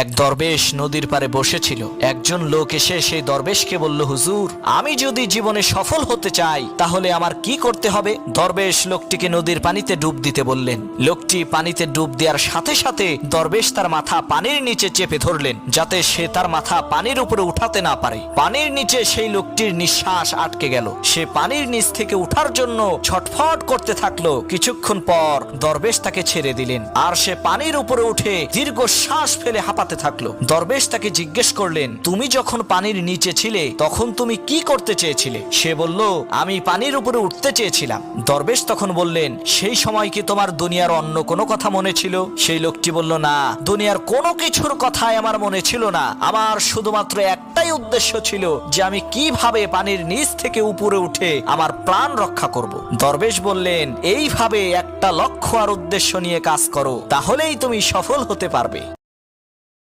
এক দরবেশ নদীর পাড়ে বসেছিল। একজন লোক এসে সেই দরবেশকে বলল, হুজুর, আমি যদি জীবনে সফল হতে চাই তাহলে আমার কি করতে হবে? দরবেশ লোকটিকে নদীর পানিতে ডুব দিতে বললেন। লোকটি পানিতে ডুব দেওয়ার সাথে সাথে দরবেশ তার মাথা পানির নিচে চেপে ধরলেন, যাতে সে তার মাথা পানির উপরে উঠাতে না পারে। পানির নিচে সেই লোকটির নিঃশ্বাস আটকে গেল। সে পানির নিচ থেকে উঠার জন্য ছটফট করতে থাকলো। কিছুক্ষণ পর দরবেশ তাকে ছেড়ে দিলেন, আর সে পানির উপরে উঠে দীর্ঘ শ্বাস ফেলে হাঁপাতে থাকলো। দরবেশ তাকে জিজ্ঞেস করলেন, তুমি যখন পানির নিচে ছিলে তখন তুমি কি করতে চেয়েছিলে? সে বলল, আমি পানির উপরে উঠতে চেয়েছিলাম। দরবেশ তখন বললেন, সেই সময় কি তোমার দুনিয়ার অন্য কোনো কথা মনে ছিল? সেই লোকটি বলল, না, দুনিয়ার কোনো কিছুর কথাই আমার মনে ছিল না। আমার শুধুমাত্র একটাই উদ্দেশ্য ছিল যে আমি কিভাবে পানির নিচ থেকে উপরে উঠে আমার প্রাণ রক্ষা করব। দরবেশ বললেন, এইভাবে একটা লক্ষ্য আর উদ্দেশ্য নিয়ে কাজ করো, তাহলেই তুমি সফল হতে পারবে।